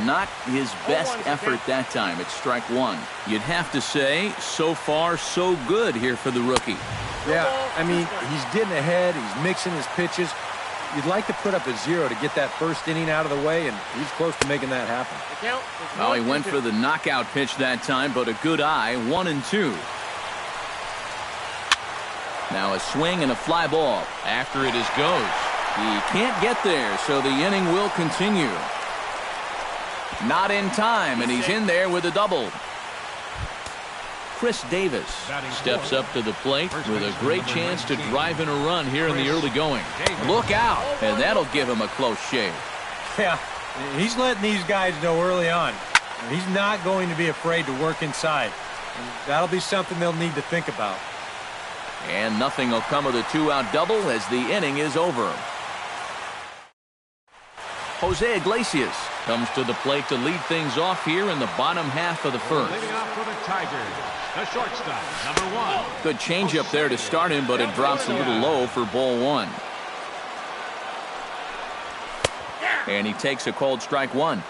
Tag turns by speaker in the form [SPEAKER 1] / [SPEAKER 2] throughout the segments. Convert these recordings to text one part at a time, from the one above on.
[SPEAKER 1] Not his best effort that time. It's strike one. You'd have to say, so far, so good here for the rookie.
[SPEAKER 2] Yeah, I mean, he's getting ahead. He's mixing his pitches. You'd like to put up a 0 to get that first inning out of the way, and he's close to making that happen.
[SPEAKER 1] Well, he went for the knockout pitch that time, but a good eye, 1-2. Now a swing and a fly ball. After it is goes. He can't get there, so the inning will continue. Not in time, and he's in there with a double. Chris Davis steps up to the plate with a great chance to drive in a run here in the early going. Look out, and that'll give him a close shave.
[SPEAKER 2] Yeah, he's letting these guys know early on. He's not going to be afraid to work inside. And that'll be something they'll need to think about.
[SPEAKER 1] And nothing will come of the 2-out double as the inning is over. Jose Iglesias comes to the plate to lead things off here in the bottom half of the first.
[SPEAKER 3] Leading off for the Tigers, the shortstop, number 1.
[SPEAKER 1] Good changeup there to start him, but it drops a little low for ball 1. And he takes a called strike 1.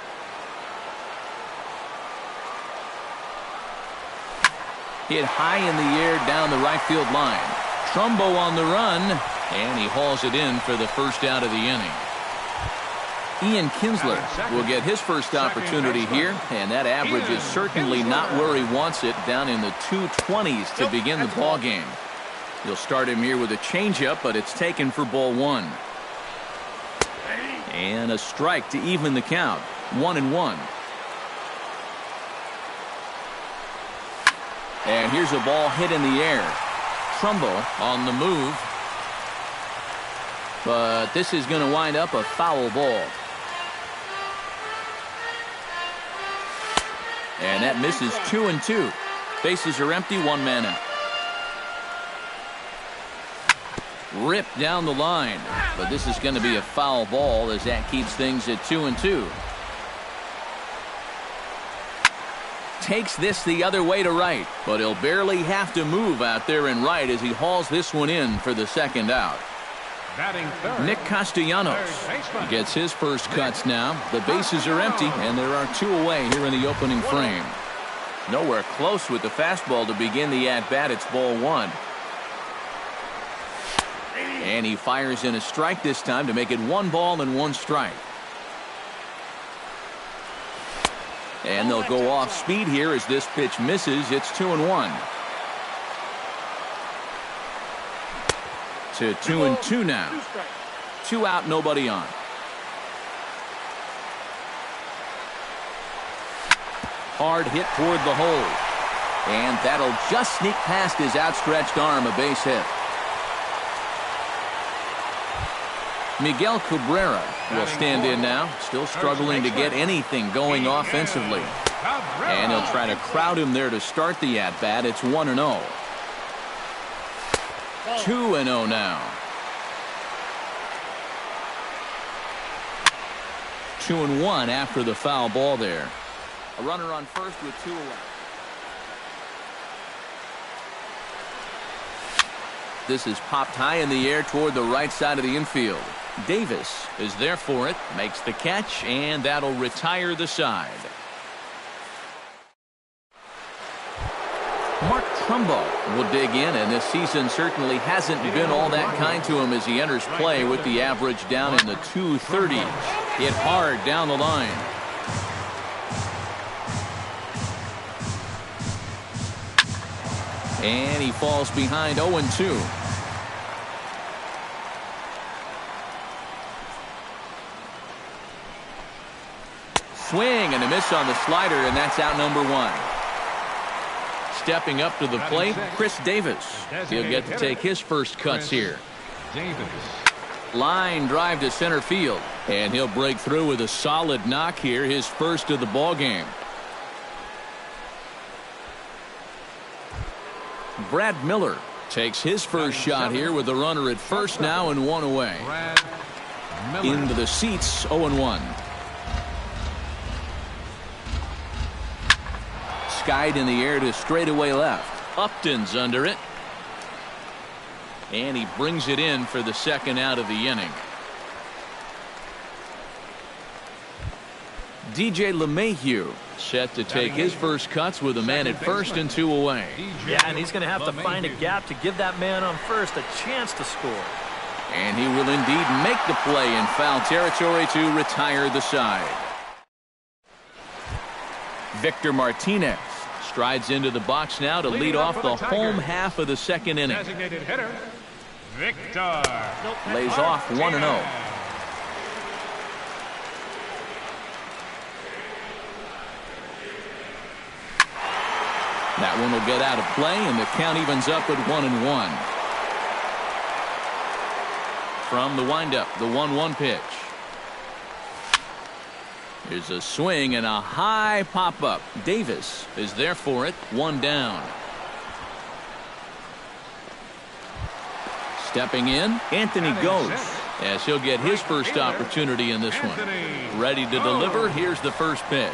[SPEAKER 1] Hit high in the air down the right field line. Trumbo on the run, and he hauls it in for the first out of the inning. Ian Kinsler will get his first opportunity here, and that average is certainly not where he wants it, down in the 220s to begin the ball game. You'll start him here with a changeup, but it's taken for ball 1. And a strike to even the count, 1-1. And here's a ball hit in the air. Trumbo on the move. But this is going to wind up a foul ball. And that misses 2-2. Bases are empty, 1 man out. Ripped down the line. But this is going to be a foul ball as that keeps things at 2-2. Takes this the other way to right, but he'll barely have to move out there in right as he hauls this one in for the second out. Nick Castellanos gets his first cuts now. The bases are empty, and there are 2 away here in the opening frame. Nowhere close with the fastball to begin the at-bat. It's ball 1. And he fires in a strike this time to make it 1 ball and 1 strike. And they'll go off speed here as this pitch misses. It's 2-1. To 2-2 now. 2 out, nobody on. Hard hit toward the hole. And that'll just sneak past his outstretched arm, a base hit. Miguel Cabrera will stand in now, still struggling to get anything going offensively. And he'll try to crowd him there to start the at-bat. It's 1-0. 2-0 now. 2-1 after the foul ball there. A runner on first with 2 away. This is popped high in the air toward the right side of the infield. Davis is there for it, makes the catch, and that'll retire the side. Mark Trumbo will dig in, and this season certainly hasn't been all that kind to him as he enters play with the average down in the 230s. Hit hard down the line. And he falls behind 0-2. Swing and a miss on the slider, and that's out number 1. Stepping up to the plate, Chris Davis. He'll get to take his first cuts here. Line drive to center field, and he'll break through with a solid knock here, his first of the ball game. Brad Miller takes his first shot here with a runner at first now and 1 away. Into the seats, 0-1. Skied in the air to straightaway left. Upton's under it. And he brings it in for the second out of the inning. DJ LeMahieu set to take his first cuts with a man at first and 2 away.
[SPEAKER 4] Yeah, and he's going to have to find a gap to give that man on first a chance to score.
[SPEAKER 1] And he will indeed make the play in foul territory to retire the side. Victor Martinez strides into the box now to lead off the home half of the second inning.
[SPEAKER 3] Designated hitter, Victor.
[SPEAKER 1] Lays off 1-0. That one will get out of play, and the count evens up at 1-1. From the windup, the 1-1 pitch. Here's a swing and a high pop-up. Davis is there for it. 1 down. Stepping in, Anthony goes, as he'll get his first opportunity in this one. Ready to deliver. Here's the first pitch.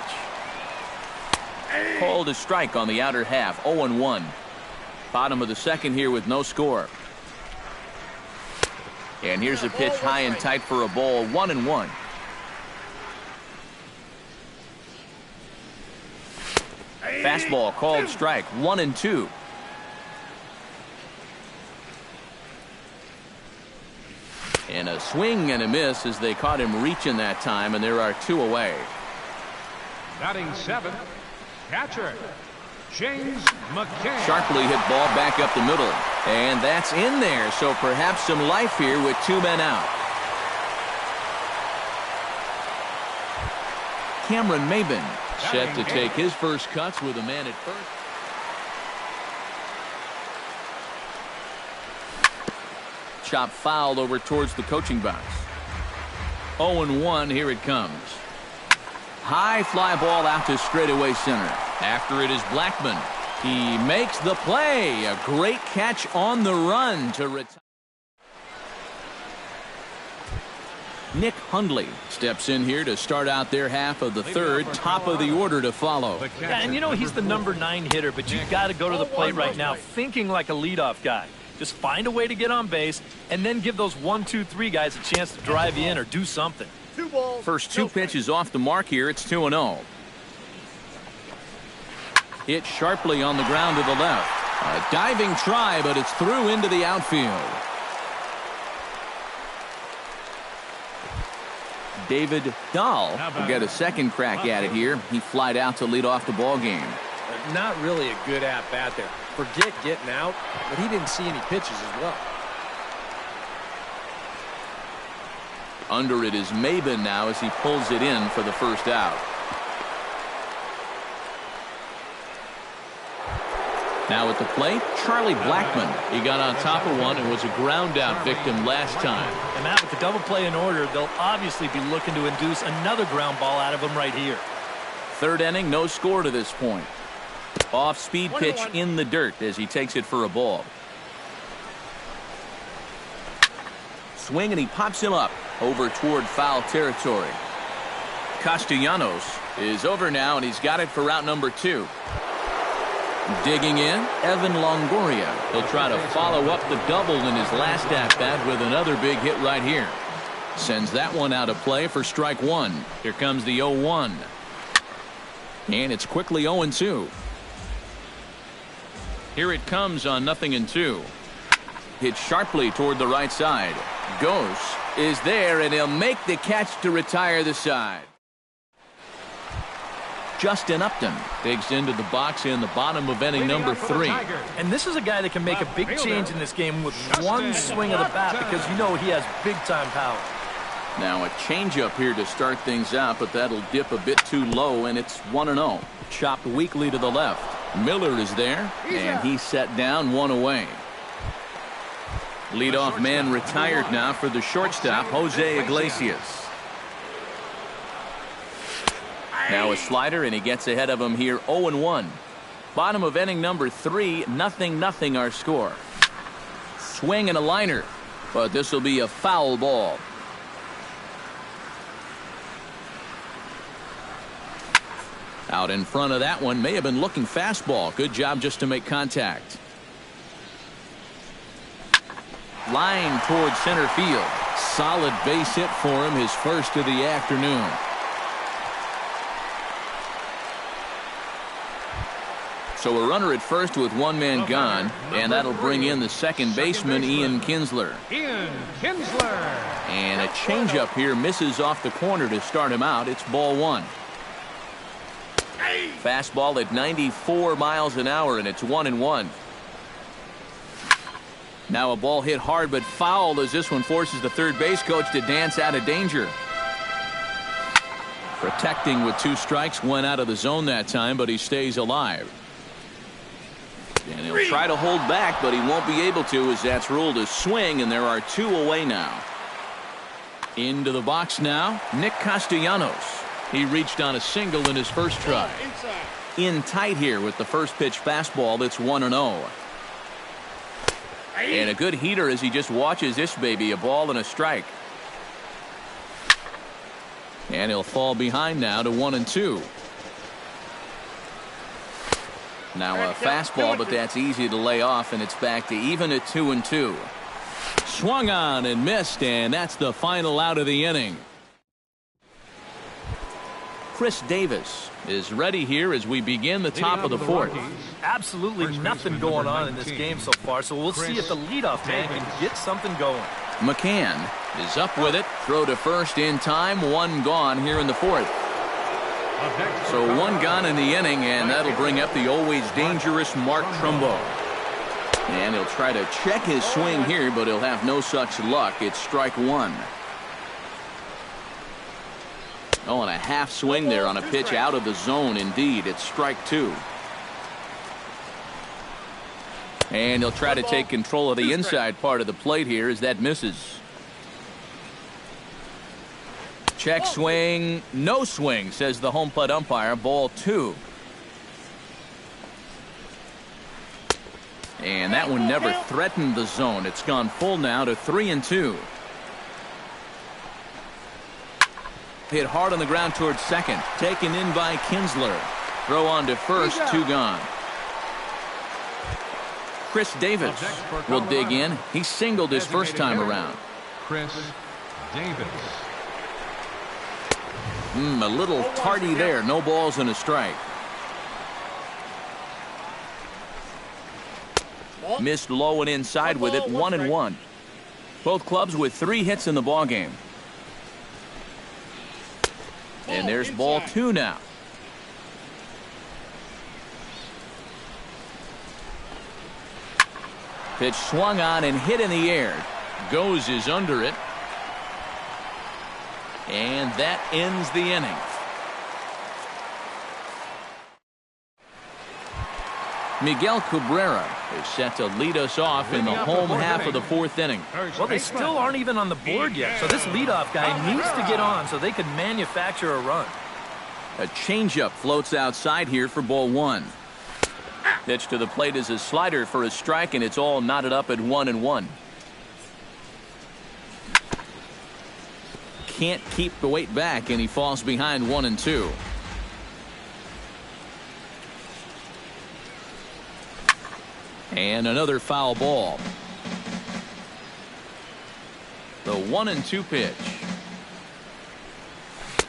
[SPEAKER 1] Called a strike on the outer half. 0-1. Bottom of the second here with no score. And here's a pitch high and tight for a ball. 1-1. Fastball called strike. 1-2. And a swing and a miss as they caught him reaching that time, and there are 2 away.
[SPEAKER 3] Batting 7th, catcher, James McCann.
[SPEAKER 1] Sharply hit ball back up the middle. And that's in there, so perhaps some life here with 2 men out. Cameron Maben set to take his first cuts with a man at first. Chop fouled over towards the coaching box. 0-1, here it comes. High fly ball out to straightaway center. After it is Blackman. He makes the play. A great catch on the run to retire. Nick Hundley steps in here to start out their half of the third. Top of the order to follow.
[SPEAKER 4] Yeah, and you know he's the number 9 hitter, but you've got to go to the plate right now thinking like a leadoff guy. Just find a way to get on base and then give those 1, 2, 3 guys a chance to drive you in or do something.
[SPEAKER 1] First 2 pitches off the mark here. It's 2-0. Hit sharply on the ground to the left. A diving try, but it's through into the outfield. David Dahl will get a second crack at it here. He flied out to lead off the ball game.
[SPEAKER 2] Not really a good at-bat there. Forget getting out, but he didn't see any pitches as well.
[SPEAKER 1] Under it is Maben now as he pulls it in for the first out. Now at the plate, Charlie Blackman. He got on top of one and was a ground out victim last time.
[SPEAKER 4] And Matt, with the double play in order, they'll obviously be looking to induce another ground ball out of him right here.
[SPEAKER 1] Third inning, no score to this point. Off-speed pitch in the dirt as he takes it for a ball. Swing and he pops him up over toward foul territory. Castellanos is over now and he's got it for route number 2. Digging in, Evan Longoria. He'll try to follow up the double in his last at-bat with another big hit right here. Sends that one out of play for strike 1. Here comes the 0-1. And it's quickly 0-2. Here it comes on 0-2. Hit sharply toward the right side. Ghost is there, and he'll make the catch to retire the side. Justin Upton digs into the box in the bottom of inning number 3.
[SPEAKER 4] And this is a guy that can make a big change in this game with one swing of the bat because you know he has big-time power.
[SPEAKER 1] Now a changeup here to start things out, but that'll dip a bit too low, and it's 1-0. Chopped weakly to the left. Miller is there, and he's set down 1 away. Leadoff man retired now for the shortstop, Jose Iglesias. Now a slider, and he gets ahead of him here, 0-1. Bottom of inning number 3, 0-0 our score. Swing and a liner, but this will be a foul ball. Out in front of that one, may have been looking fastball. Good job just to make contact. Line towards center field. Solid base hit for him, his first of the afternoon. So a runner at first with one man gone, and that'll bring in the second baseman, Ian Kinsler.
[SPEAKER 3] Ian Kinsler.
[SPEAKER 1] And a changeup here misses off the corner to start him out. It's ball one. Fastball at 94 miles an hour, and it's 1-1. Now a ball hit hard but foul as this one forces the third base coach to dance out of danger. Protecting with 2 strikes, went out of the zone that time, but he stays alive. And he'll try to hold back, but he won't be able to as that's ruled a swing, and there are 2 away now. Into the box now, Nick Castellanos. He reached on a single in his first try. In tight here with the first pitch fastball that's 1-0. And a good heater as he just watches this baby, a ball and a strike. And he'll fall behind now to 1-2. Now a fastball, but that's easy to lay off, and it's back to even at 2-2. Swung on and missed, and that's the final out of the inning. Chris Davis is ready here as we begin the top of the fourth.
[SPEAKER 4] Absolutely nothing going on in this game so far, so we'll see if the leadoff man can get something going.
[SPEAKER 1] McCann is up with it. Throw to first in time. 1 gone here in the fourth. So 1 gone in the inning, and that'll bring up the always dangerous Mark Trumbo. And he'll try to check his swing here, but he'll have no such luck. It's strike 1. Oh, and a half swing there on a pitch out of the zone. Indeed, it's strike 2. And he'll try to take control of the inside part of the plate here as that misses. Check swing, no swing, says the home plate umpire. Ball 2. And that one never threatened the zone. It's gone full now to 3-2. Hit hard on the ground towards second. Taken in by Kinsler. Throw on to first, 2 gone. Chris Davis will dig in. He singled his first time around.
[SPEAKER 3] Chris Davis.
[SPEAKER 1] A little tardy there. No balls and a strike. Missed low and inside with it. 1-1. Both clubs with 3 hits in the ballgame. And there's ball 2 now. Pitch swung on and hit in the air. Goes is under it. And that ends the inning. Miguel Cabrera is set to lead us off in the home half of the 4th inning.
[SPEAKER 4] Well, they still aren't even on the board yet, so this leadoff guy needs to get on so they can manufacture a run.
[SPEAKER 1] A changeup floats outside here for ball 1. Pitch to the plate is a slider for a strike, and it's all knotted up at 1-1. Can't keep the weight back, and he falls behind 1-2. And another foul ball. The 1-2 pitch.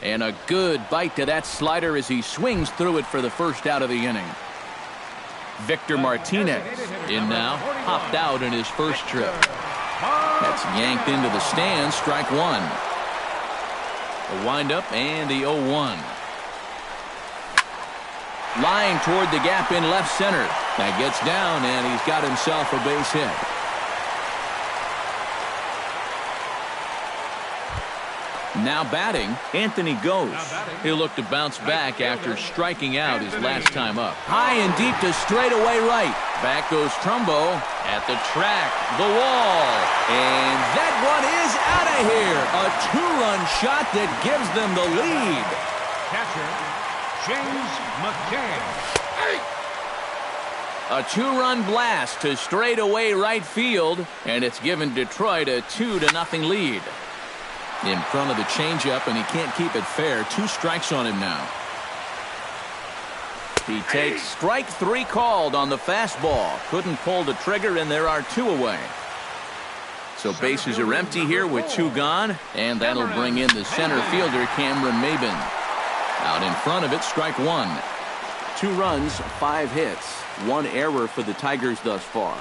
[SPEAKER 1] And a good bite to that slider as he swings through it for the first out of the inning. Victor Martinez in now, hopped out in his first trip. That's yanked into the stands, strike 1. The windup and the 0-1. Line toward the gap in left center. That gets down, and he's got himself a base hit. Now batting, Anthony Goes. He'll look to bounce back after striking out his last time up. High and deep to straightaway right. Back goes Trumbo at the track, the wall. And that one is out of here. A 2-run shot that gives them the lead.
[SPEAKER 3] Catcher, James McCann.
[SPEAKER 1] A 2-run blast to straightaway right field, and it's given Detroit a 2-0 lead. In front of the changeup, and he can't keep it fair. 2 strikes on him now. He takes strike 3 called on the fastball. Couldn't pull the trigger, and there are 2 away. So bases are empty here with 2 gone, and that'll bring in the center fielder, Cameron Maybin. Out in front of it, strike 1. 2 runs, 5 hits, 1 error for the Tigers thus far.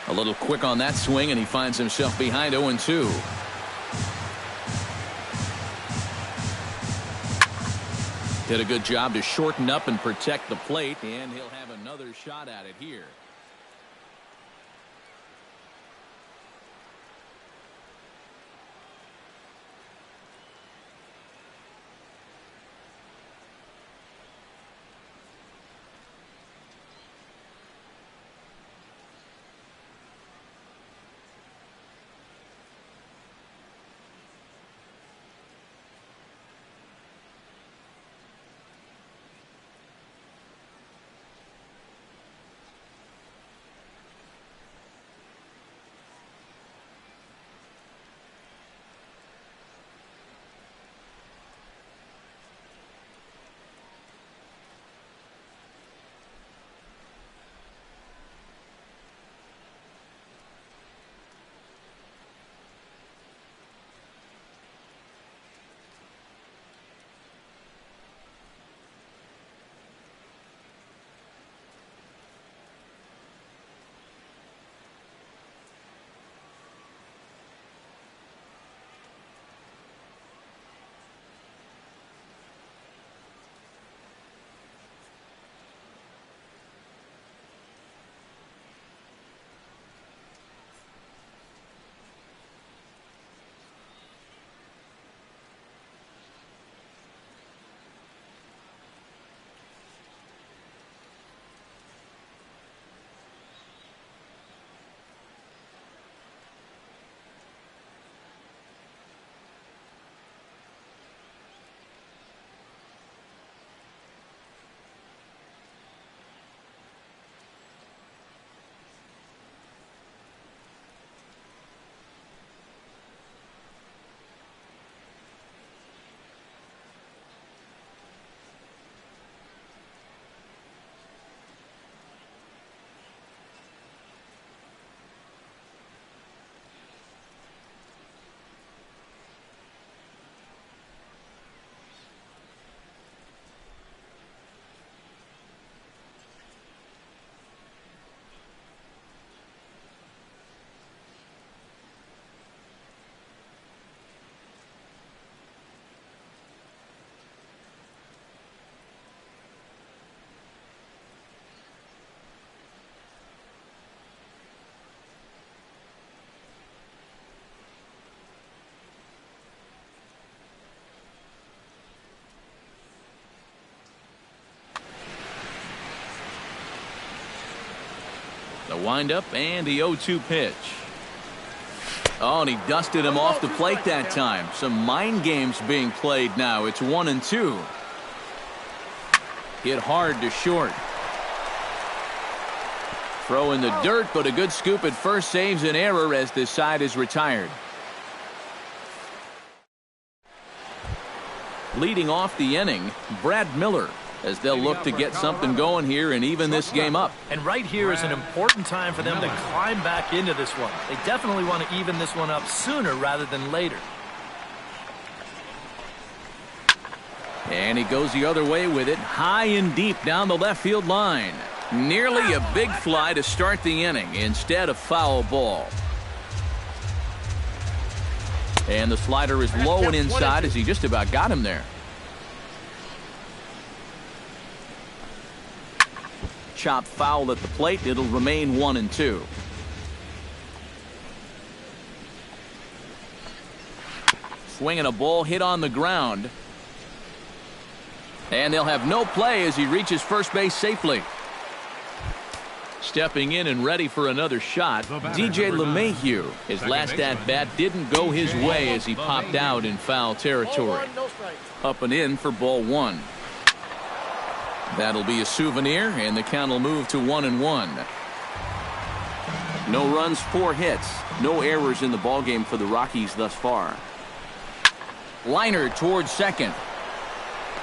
[SPEAKER 1] A little quick on that swing, and he finds himself behind 0-2. Did a good job to shorten up and protect the plate, and he'll have another shot at it here. The windup and the 0-2 pitch. Oh, and he dusted him off the plate that time. Some mind games being played now. It's 1-2. Hit hard to short. Throw in the dirt, but a good scoop at first saves an error as this side is retired. Leading off the inning, Brad Miller, as they'll look to get something going here and even this game up.
[SPEAKER 4] And right here is an important time for them to climb back into this one. They definitely want to even this one up sooner rather than later.
[SPEAKER 1] And he goes the other way with it, high and deep down the left field line. Nearly a big fly to start the inning instead of foul ball. And the slider is low and inside as he just about got him there. Chop foul at the plate. It'll remain 1-2. Swinging a ball hit on the ground. And they'll have no play as he reaches first base safely. Stepping in and ready for another shot, DJ LeMahieu. His last at-bat didn't go his way as he popped out in foul territory. Up and in for ball 1. That'll be a souvenir, and the count will move to 1-1. No runs, 4 hits. No errors in the ballgame for the Rockies thus far. Liner towards second.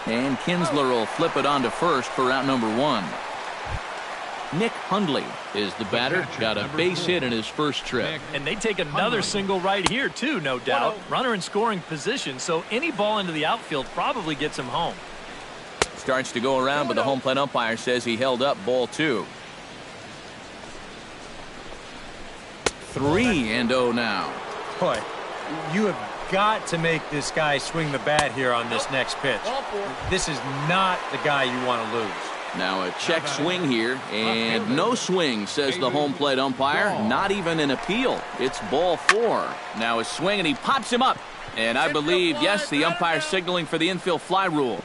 [SPEAKER 1] And Kinsler will flip it onto first for out number 1. Nick Hundley is the batter. Got a base hit in his first trip.
[SPEAKER 4] And they take another single right here, too, no doubt. Runner in scoring position, so any ball into the outfield probably gets him home.
[SPEAKER 1] Starts to go around, but the home plate umpire says he held up ball 2. 3-0 now.
[SPEAKER 2] Boy, you have got to make this guy swing the bat here on this next pitch. This is not the guy you want to lose.
[SPEAKER 1] Now a check swing here, and no swing, says the home plate umpire. Not even an appeal. It's ball 4. Now a swing, and he pops him up. And I believe, yes, the umpire signaling for the infield fly rule.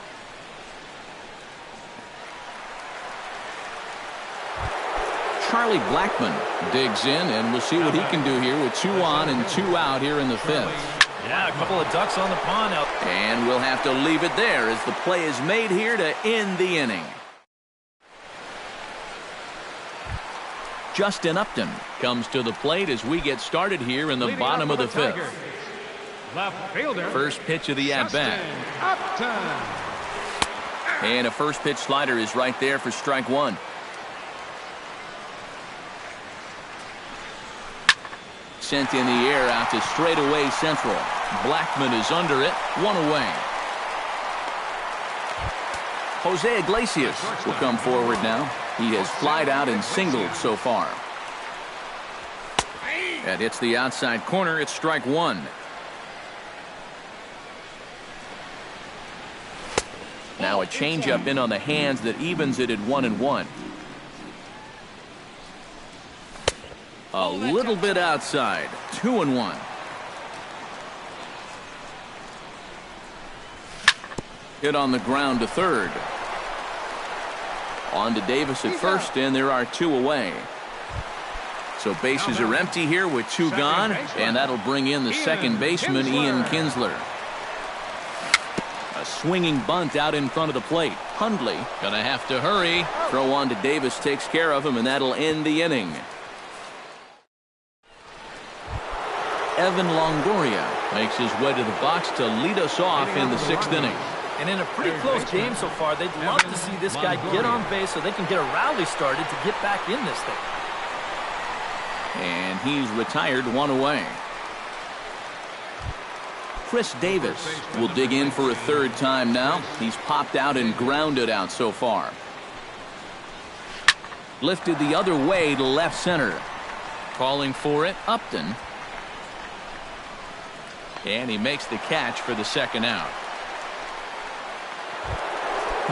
[SPEAKER 1] Charlie Blackmon digs in, and we'll see what he can do here with 2 on and 2 out here in the 5th.
[SPEAKER 4] Yeah, a couple of ducks on the pond out.
[SPEAKER 1] And we'll have to leave it there as the play is made here to end the inning. Justin Upton comes to the plate as we get started here in the bottom of the 5th.
[SPEAKER 3] Left fielder.
[SPEAKER 1] First pitch of the at-bat. And a first pitch slider is right there for strike 1. Sent in the air out to straightaway central. Blackmon is under it. 1 away. Jose Iglesias will come forward now. He has flied out and singled so far. That hits the outside corner. It's strike 1. Now a changeup in on the hands that evens it at 1-1. A little bit outside. 2-1. Hit on the ground to third. On to Davis at first, and there are 2 away. So bases are empty here with 2 gone, and that'll bring in the second baseman, Ian Kinsler. A swinging bunt out in front of the plate. Hundley gonna have to hurry. Throw on to Davis takes care of him, and that'll end the inning. Evan Longoria makes his way to the box to lead us off in the 6th inning.
[SPEAKER 4] And in a pretty close game so far, they'd love to see this guy get on base so they can get a rally started to get back in this thing.
[SPEAKER 1] And he's retired, 1 away. Chris Davis will dig in for a 3rd time now. He's popped out and grounded out so far. Lifted the other way to left center. Calling for it, Upton. And he makes the catch for the 2nd out.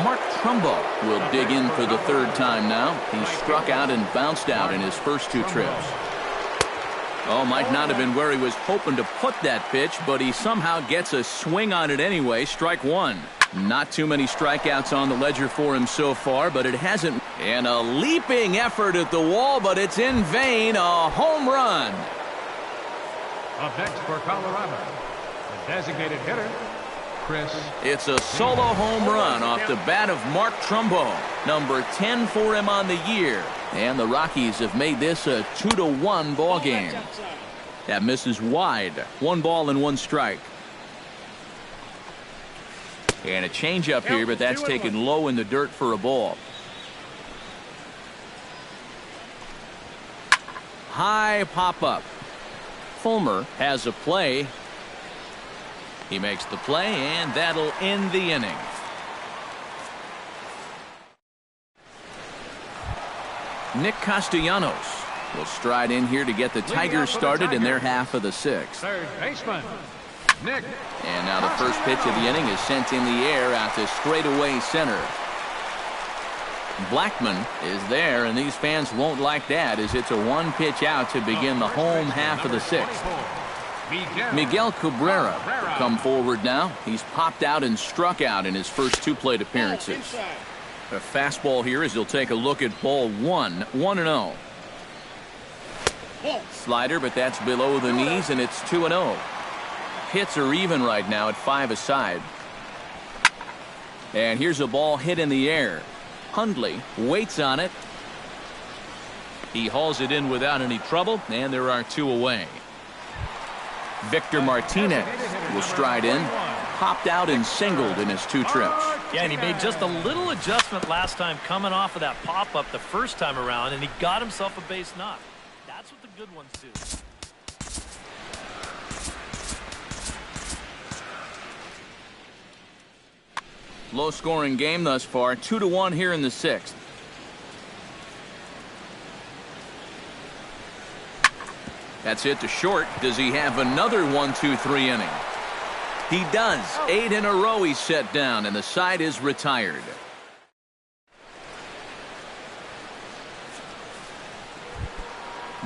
[SPEAKER 1] Mark Trumbo will dig in for the 3rd time now. He struck out and bounced out in his first 2 trips. Oh, might not have been where he was hoping to put that pitch, but he somehow gets a swing on it anyway. Strike 1. Not too many strikeouts on the ledger for him so far, but it hasn't. And a leaping effort at the wall, but it's in vain. A home run.
[SPEAKER 3] Up next for Colorado, the designated hitter, Chris.
[SPEAKER 1] It's a solo home run off the bat of Mark Trumbo. Number 10 for him on the year. And the Rockies have made this a 2-1 ball game. That misses wide. 1 ball and 1 strike. And a changeup here, but that's taken low in the dirt for a ball. High pop-up. Fulmer has a play. He makes the play, and that'll end the inning. Nick Castellanos will stride in here to get the Tigers started in their half of the 6th.
[SPEAKER 3] 3rd baseman, Nick.
[SPEAKER 1] And now the first pitch of the inning is sent in the air out to straightaway center. Blackmon is there, and these fans won't like that as it's a 1-pitch out to begin the home half of the 6th. Miguel Cabrera will come forward now. He's popped out and struck out in his first 2 plate appearances. A fastball here as he'll take a look at ball 1. 1-0. Slider, but that's below the knees, and it's 2-0. Hits are even right now at 5 aside. And here's a ball hit in the air. Hundley waits on it. He hauls it in without any trouble, and there are 2 away. Victor Martinez will stride in. Popped out and singled in his 2 trips.
[SPEAKER 4] Yeah, and he made just a little adjustment last time coming off of that pop-up the first time around, and he got himself a base knock. That's what the good ones do.
[SPEAKER 1] Low-scoring game thus far, 2-1 here in the 6th. That's hit to short. Does he have another 1-2-3 inning? He does. 8 in a row he's set down, and the side is retired.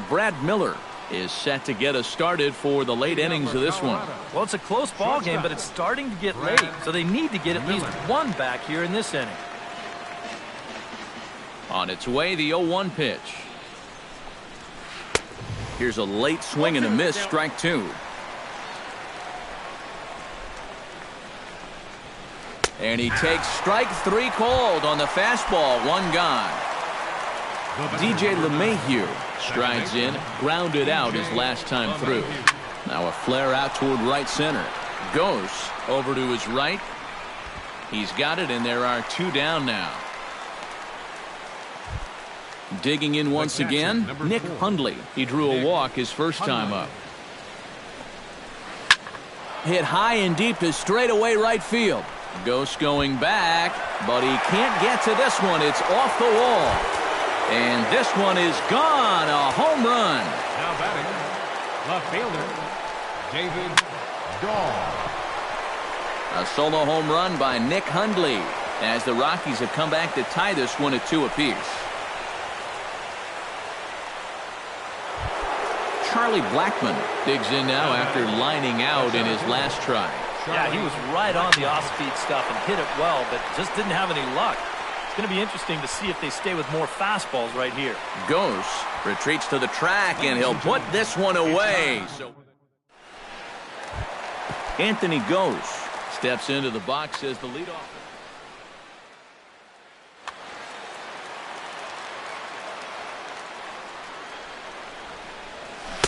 [SPEAKER 1] Brad Miller is set to get us started for the late innings of this one.
[SPEAKER 4] Well, it's a close ball game, but it's starting to get late, so they need to get at least one back here in this inning.
[SPEAKER 1] On its way, the 0-1 pitch. Here's a late swing and a miss, strike 2. And he takes strike 3 called on the fastball, 1 gone. DJ LeMahieu strides in, grounded out his last time through. Now a flare out toward right center. Goes over to his right. He's got it, and there are 2 down now. Digging in once again, Nick Hundley. He drew a walk his first time up. Hit high and deep to straightaway right field. Ghost going back, but he can't get to this one. It's off the wall. And this one is gone. A home run.
[SPEAKER 3] Now batting, left fielder, David Dahl.
[SPEAKER 1] A solo home run by Nick Hundley as the Rockies have come back to tie this one at 2 apiece. Charlie Blackmon digs in now after lining out in his last try.
[SPEAKER 4] Yeah, he was right on the off-speed stuff and hit it well, but just didn't have any luck. It's going to be interesting to see if they stay with more fastballs right here.
[SPEAKER 1] Goes, retreats to the track, and he'll put this one away. So Anthony Goes steps into the box as the leadoff.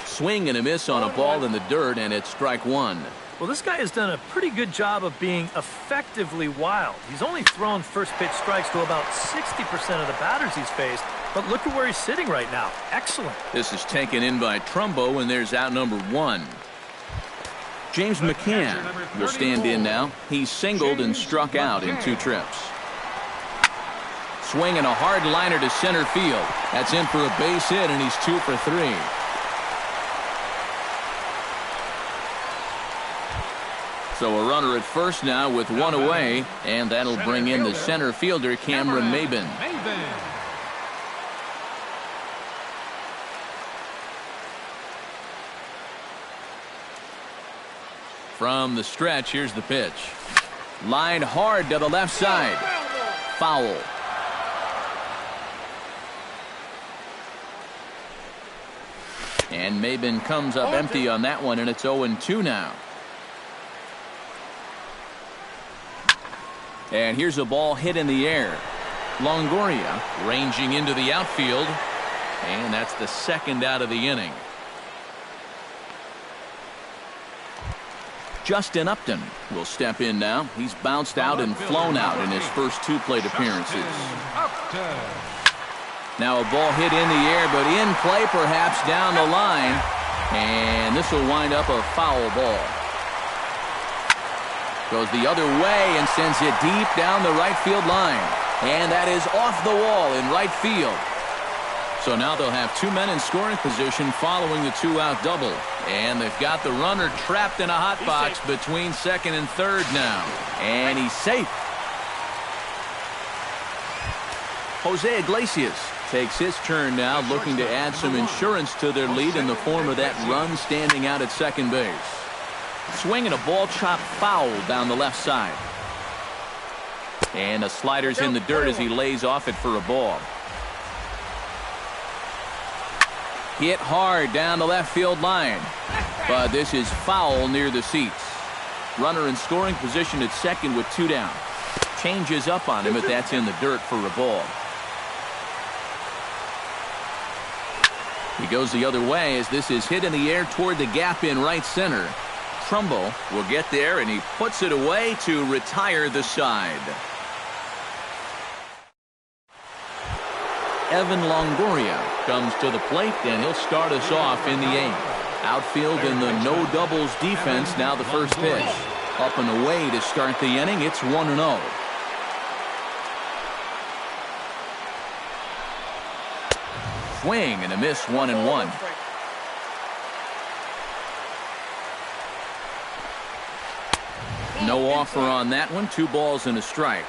[SPEAKER 1] Swing and a miss on a ball in the dirt, and it's strike 1.
[SPEAKER 4] Well, this guy has done a pretty good job of being effectively wild. He's only thrown first pitch strikes to about 60% of the batters he's faced, but look at where he's sitting right now. Excellent.
[SPEAKER 1] This is taken in by Trumbo, and there's out number 1. James McCann will stand in now. He's singled and struck out in 2 trips. Swing and a hard liner to center field. That's in for a base hit, and he's 2 for 3. So a runner at first now with 1 away, and that'll bring in the center fielder, Cameron Maben. From the stretch, here's the pitch. Lined hard to the left side. Foul. And Maben comes up empty on that one, and it's 0-2 now. And here's a ball hit in the air. Longoria ranging into the outfield. And that's the 2nd out of the inning. Justin Upton will step in now. He's bounced out and flown out in his first 2 plate appearances. Now a ball hit in the air, but in play perhaps down the line. And this will wind up a foul ball. Goes the other way and sends it deep down the right field line. And that is off the wall in right field. So now they'll have 2 men in scoring position following the 2-out double. And they've got the runner trapped in a hot box between 2nd and 3rd now. And he's safe. Jose Iglesias takes his turn now, looking to add some insurance to their lead in the form of that run standing out at second base. Swing and a ball chopped foul down the left side. And the slider's in the dirt as he lays off it for a ball. Hit hard down the left field line. But this is foul near the seats. Runner in scoring position at second with 2 down. Changes up on him, but that's in the dirt for a ball. He goes the other way as this is hit in the air toward the gap in right center. Trumbo will get there, and he puts it away to retire the side. Evan Longoria comes to the plate, and he'll start us off in the 8th. Outfield in the no doubles defense, now the first pitch. Up and away to start the inning, it's 1-0. swing and a miss, 1-1. No offer on that one. 2 balls and a strike.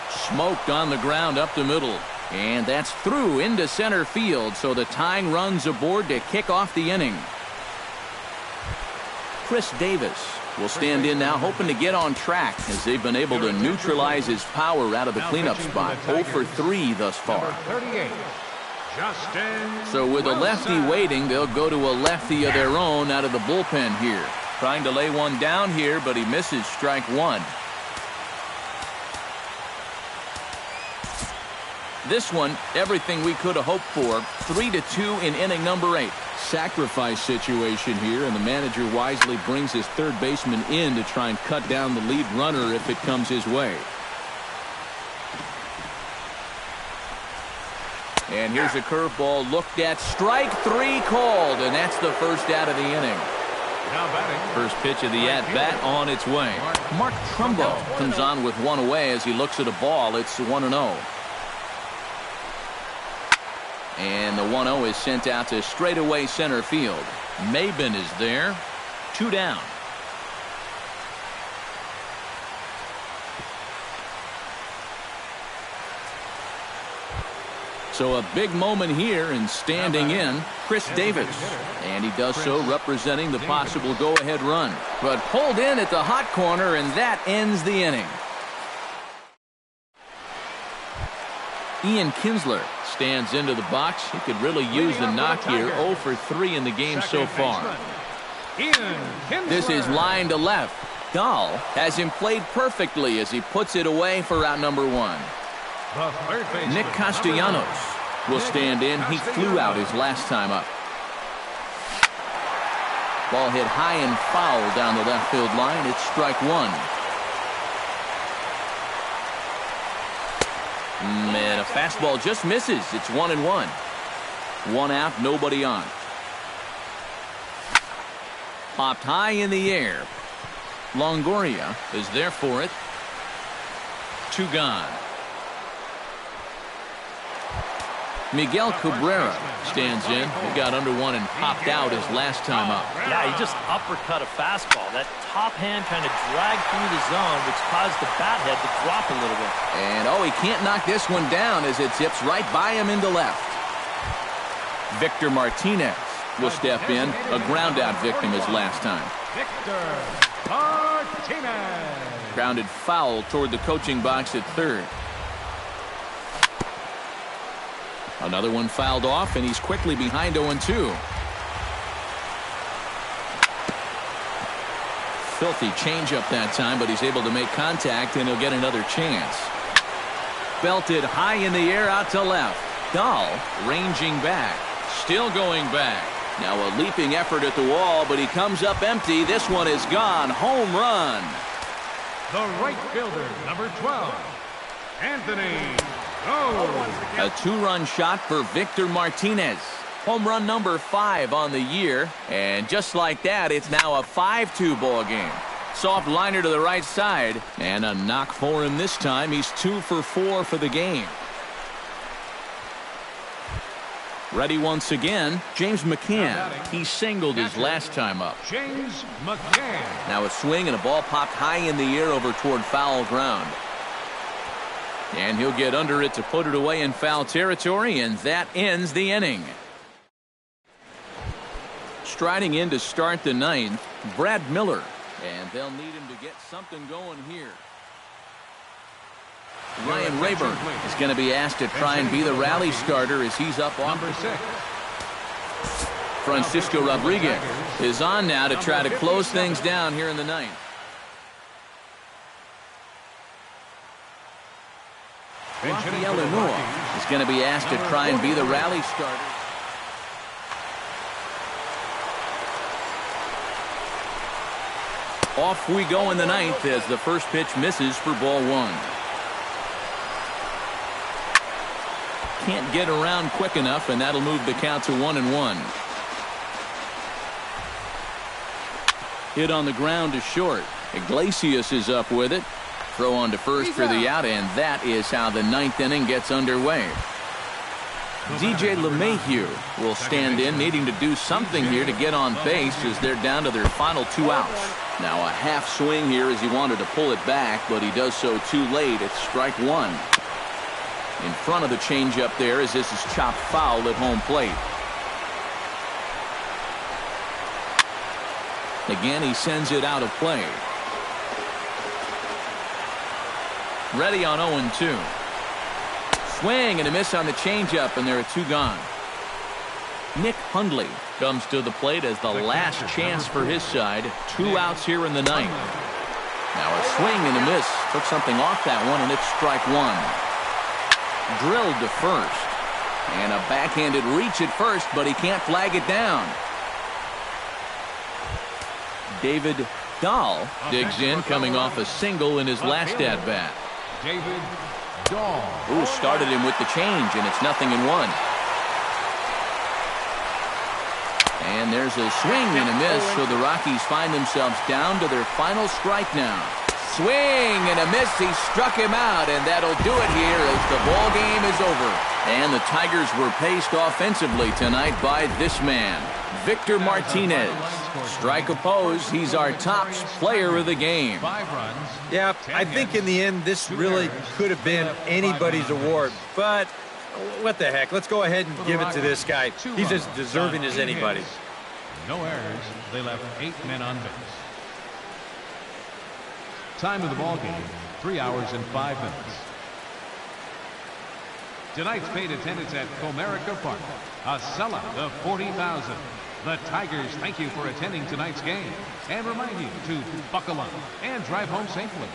[SPEAKER 1] Smoked on the ground up the middle. And that's through into center field, so the tying run's aboard to kick off the inning. Chris Davis will stand in now, hoping to get on track as they've been able to neutralize his power out of the cleanup spot. 0 for 3 thus far. So with a lefty waiting, they'll go to a lefty of their own out of the bullpen here. Trying to lay one down here, but he misses, strike 1. This one, everything we could have hoped for. 3-2 in inning number 8. Sacrifice situation here, and the manager wisely brings his third baseman in to try and cut down the lead runner if it comes his way. And here's a curveball looked at. Strike 3 called, and that's the first out of the inning. First pitch of the at-bat on its way. Mark Trumbo comes on with one away as he looks at a ball. It's 1-0. And the 1-0 is sent out to straightaway center field. Maben is there. 2 down. So a big moment here, and standing in, Chris Davis. And he does so representing the possible go-ahead run. But pulled in at the hot corner, and that ends the inning. Ian Kinsler stands into the box. He could really use the knock here. 0 for 3 in the game so far. This is line to left. Dahl has him played perfectly as he puts it away for out number 1. Nick Castellanos will stand in. He flew out his last time up. Ball hit high and foul down the left field line. It's strike 1. And a fastball just misses. It's 1-1. 1 out, nobody on. Popped high in the air. Longoria is there for it. 2 gone. Miguel Cabrera stands in. He got under one and popped out his last time up.
[SPEAKER 4] Yeah, he just uppercut a fastball. That top hand kind of dragged through the zone, which caused the bat head to drop a little bit.
[SPEAKER 1] And he can't knock this one down as it zips right by him into left. Victor Martinez will step in. A ground out victim his last time.
[SPEAKER 3] Victor Martinez.
[SPEAKER 1] Grounded foul toward the coaching box at third. Another one fouled off, and he's quickly behind 0-2. Filthy changeup that time, but he's able to make contact, and he'll get another chance. Belted high in the air out to left. Dahl ranging back. Still going back. Now a leaping effort at the wall, but he comes up empty. This one is gone. Home run.
[SPEAKER 3] The right fielder, number 12, Anthony.
[SPEAKER 1] A 2-run shot for Victor Martinez. Home run number 5 on the year. And just like that, it's now a 5-2 ball game. Soft liner to the right side. And a knock for him this time. He's 2 for 4 for the game. Ready once again, James McCann. He singled his last time up.
[SPEAKER 3] James McCann.
[SPEAKER 1] Now a swing and a ball popped high in the air over toward foul ground. And he'll get under it to put it away in foul territory, and that ends the inning. Striding in to start the 9th, Brad Miller. And they'll need him to get something going here. Ryan Rayburn is going to be asked to try and be the rally starter as he's up on.
[SPEAKER 3] Number 6.
[SPEAKER 1] Francisco Rodriguez is on now to try to close things down here in the 9th. Rafael Unua is going to be asked to try and be the rally starter. Off we go in the 9th as the first pitch misses for ball 1. Can't get around quick enough, and that'll move the count to 1-1. Hit on the ground to short. Iglesias is up with it. Throw on to first for the out, and that is how the 9th inning gets underway. DJ LeMahieu will stand in, needing to do something here to get on base as they're down to their final 2 outs. Now a half swing here as he wanted to pull it back, but he does so too late. It's strike 1. In front of the changeup there as this is chopped foul at home plate. Again, he sends it out of play. Ready on 0-2. Swing and a miss on the changeup, and there are 2 gone. Nick Hundley comes to the plate as the last chance for his side. 2 outs here in the 9th. Now a swing and a miss. Took something off that one, and it's strike 1. Drilled to first. And a backhanded reach at first, but he can't flag it down. David Dahl digs in, coming off a single in his last at-bat.
[SPEAKER 3] David Dahl.
[SPEAKER 1] Ooh, started him with the change, and it's 0-1. And there's a swing and a miss, so the Rockies find themselves down to their final strike now. Swing and a miss. He struck him out, and that'll do it here as the ball game is over. And the Tigers were paced offensively tonight by this man, Victor Martinez. Strike opposed. He's our top player of the game.
[SPEAKER 3] 5 runs.
[SPEAKER 2] Yeah, I think in the end this really could have been anybody's award, but what the heck? Let's go ahead and give it to this guy. He's as deserving as anybody.
[SPEAKER 3] No errors. They left 8 men on base. Time of the ball game, 3 hours and 5 minutes. Tonight's paid attendance at Comerica Park, a sellout of 40,000. The Tigers thank you for attending tonight's game and remind you to buckle up and drive home safely.